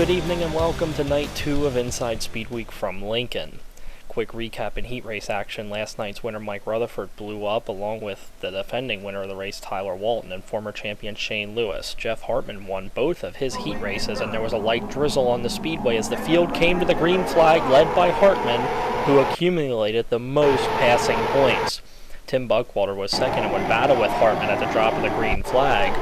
Good evening and welcome to night 2 of Inside Speed Week from Lincoln. Quick recap in heat race action. Last night's winner Mike Rutherford blew up along with the defending winner of the race Tyler Walton and former champion Shane Lewis. Jeff Hartman won both of his heat races and there was a light drizzle on the speedway as the field came to the green flag led by Hartman, who accumulated the most passing points. Tim Buckwalter was second and would battle with Hartman at the drop of the green flag,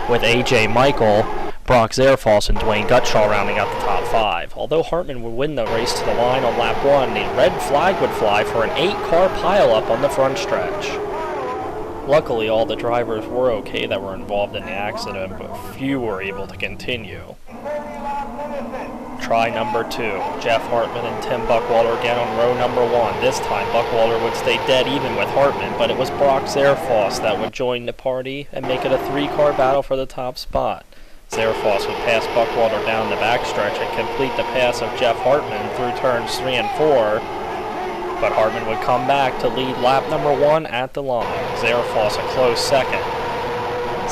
with A.J. Michael, Brock Zerfoss, and Dwayne Gutshaw rounding out the top 5. Although Hartman would win the race to the line on lap 1, the red flag would fly for an 8-car pileup on the front stretch. Luckily, all the drivers were okay that were involved in the accident, but few were able to continue. Try number 2. Jeff Hartman and Tim Buckwalter again on row number 1. This time, Buckwalter would stay dead even with Hartman, but it was Brock Zerfoss that would join the party and make it a 3-car battle for the top spot. Zerfoss would pass Buckwalter down the backstretch and complete the pass of Jeff Hartman through turns 3 and 4, but Hartman would come back to lead lap number 1 at the line. Zerfoss a close second.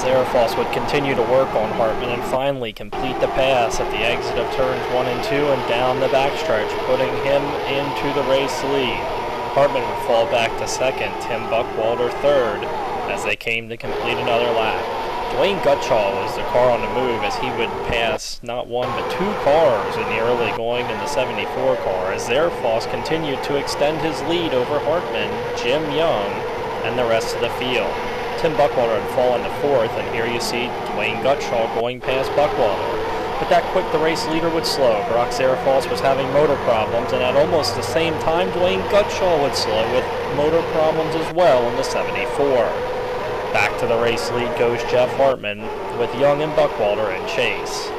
Zerfoss would continue to work on Hartman and finally complete the pass at the exit of turns 1 and 2 and down the backstretch, putting him into the race lead. Hartman would fall back to second, Tim Buckwalter third, as they came to complete another lap. Dwayne Gutshaw was the car on the move as he would pass not one but 2 cars in the early going in the 74 car as Zerfoss continued to extend his lead over Hartman, Jim Young, and the rest of the field. Tim Buckwalter had fallen to 4th, and here you see Dwayne Gutshaw going past Buckwalter. But that quick the race leader would slow. Brock Zerfoss was having motor problems, and at almost the same time Dwayne Gutshaw would slow with motor problems as well in the 74. Back to the race lead goes Jeff Hartman, with Young and Buckwalter in chase.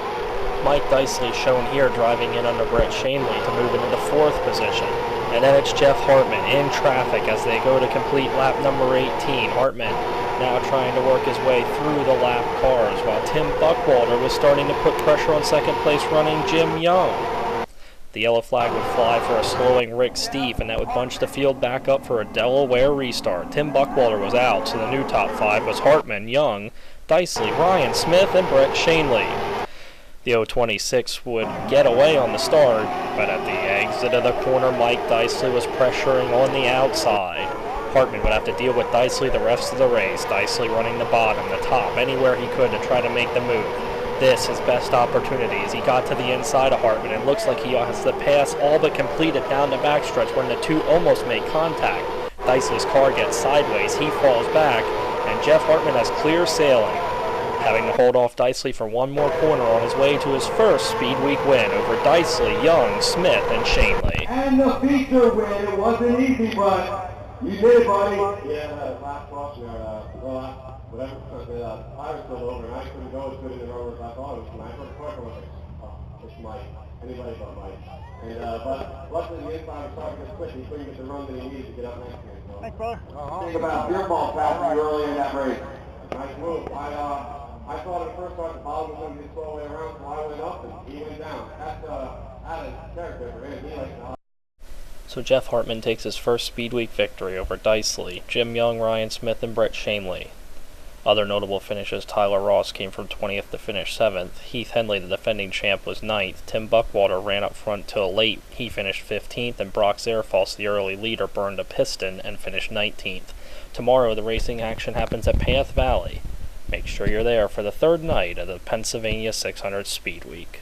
Mike Dicely shown here driving in under Brett Shanley to move into the 4th position. And then it's Jeff Hartman in traffic as they go to complete lap number 18. Hartman now trying to work his way through the lap cars, while Tim Buckwalter was starting to put pressure on second place running Jim Young. The yellow flag would fly for a slowing Rick Steef, and that would bunch the field back up for a Delaware restart. Tim Buckwalter was out, so the new top 5 was Hartman, Young, Dicely, Ryan Smith, and Brett Shanley. The 026 would get away on the start, but at the exit of the corner, Mike Dicely was pressuring on the outside. Hartman would have to deal with Dicely the rest of the race, Dicely running the bottom, the top, anywhere he could to try to make the move. This his best opportunity as he got to the inside of Hartman and looks like he has the pass all but completed down the backstretch when the two almost make contact. Dicely's car gets sideways, he falls back, and Jeff Hartman has clear sailing, having to hold off Dicely for one more corner on his way to his first Speed Week win over Dicely, Young, Smith, and Shanley. And the feature win. It wasn't easy, but you did it, buddy. Yeah, last cross there, whatever, the tire was still over, and I couldn't go as good in the road as I thought it was. When I put the car, I was like, oh, it's Mike. Anybody but Mike. And, but luckily the inside was starting to get quick, and he couldn't get the run that he needed to get up next to me. So. Thanks, brother. Think about your ball passing you early in that race. Nice move. I thought at first the ball was going to get slow way around, so I went up and he went down. That's added character for him. He likes to. So Jeff Hartman takes his first Speed Week victory over Dicely, Jim Young, Ryan Smith, and Brett Shanley. Other notable finishes: Tyler Ross came from 20th to finish 7th. Heath Henley, the defending champ, was 9th. Tim Buckwalter ran up front till late. He finished 15th, and Brock Zerfoss, the early leader, burned a piston and finished 19th. Tomorrow, the racing action happens at Path Valley. Make sure you're there for the 3rd night of the Pennsylvania 600 Speed Week.